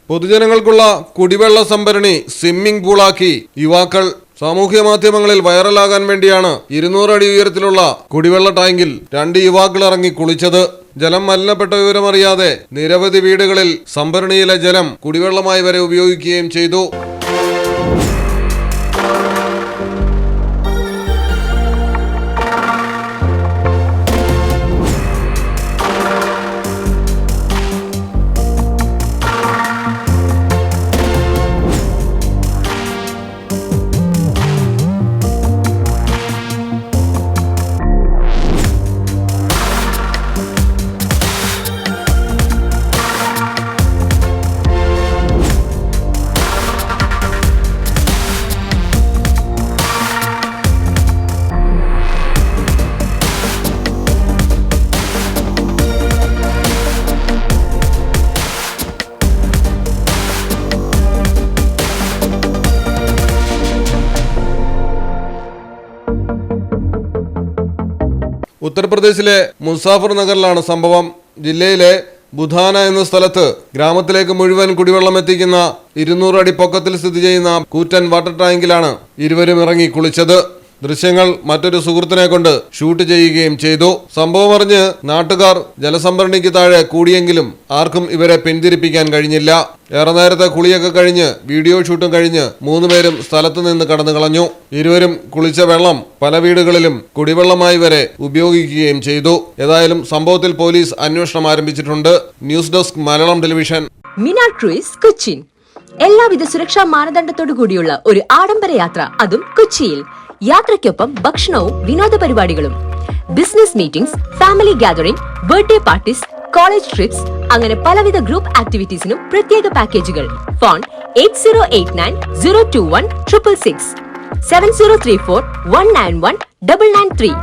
പൊതുജനങ്ങൾക്കുള്ള കുടിവെള്ള സംഭരണി സ്വിമ്മിംഗ് പൂളാക്കി യുവാക്കൾ. സാമൂഹ്യ മാധ്യമങ്ങളിൽ വൈറലാകാൻ വേണ്ടിയാണ് 200 അടി ഉയരത്തിലുള്ള കുടിവെള്ള ടാങ്കിൽ 2 യുവാക്കൾ ഇറങ്ങി കുളിച്ചത്. ജലം മലിനപ്പെട്ട വിവരമറിയാതെ നിരവധി വീടുകളിൽ സംഭരണിയിലെ ജലം കുടിവെള്ളമായി വരെ ഉപയോഗിക്കുകയും ചെയ്തു. ഉത്തർപ്രദേശിലെ മുസാഫർ നഗറിലാണ് സംഭവം. ജില്ലയിലെ ബുധാന എന്ന സ്ഥലത്ത് ഗ്രാമത്തിലേക്ക് മുഴുവൻ കുടിവെള്ളം എത്തിക്കുന്ന 200 അടി പൊക്കത്തിൽ സ്ഥിതി ചെയ്യുന്ന കൂറ്റൻ വാട്ടർ ടാങ്കിലാണ് ഇരുവരും ഇറങ്ങി കുളിച്ചത്. ദൃശ്യങ്ങൾ മറ്റൊരു സുഹൃത്തിനെ കൊണ്ട് ഷൂട്ട് ചെയ്യുകയും ചെയ്തു. സംഭവം അറിഞ്ഞ് നാട്ടുകാർ ജലസംഭരണിക്ക് താഴെ കൂടിയെങ്കിലും ആർക്കും ഇവരെ പിന്തിരിപ്പിക്കാൻ കഴിഞ്ഞില്ല. ഏറെ നേരത്തെ കുളിയൊക്കെ കഴിഞ്ഞ് വീഡിയോ ഷൂട്ടും കഴിഞ്ഞ് 3 പേരും സ്ഥലത്തു നിന്ന് കടന്നു കളഞ്ഞു. ഇരുവരും കുളിച്ച വെള്ളം പല വീടുകളിലും കുടിവെള്ളമായി വരെ ഉപയോഗിക്കുകയും ചെയ്തു. ഏതായാലും സംഭവത്തിൽ പോലീസ് അന്വേഷണം ആരംഭിച്ചിട്ടുണ്ട്. News desk Malayalam television. Minar cruise Cochin. എല്ലാവിധ സുരക്ഷാ മാനദണ്ഡത്തോടു കൂടിയുള്ള ഒരു ആഡംബര യാത്ര, അതും കൊച്ചിയിൽ. യാത്രയ്ക്കൊപ്പം ഭക്ഷണവും വിനോദ പരിപാടികളും, business meetings, family gathering, birthday parties, college TRIPS, അങ്ങനെ പലവിധ ഗ്രൂപ്പ് ആക്ടിവിറ്റീസിനും പ്രത്യേക പാക്കേജുകൾ. ഫോൺ 8089021666 7034191993.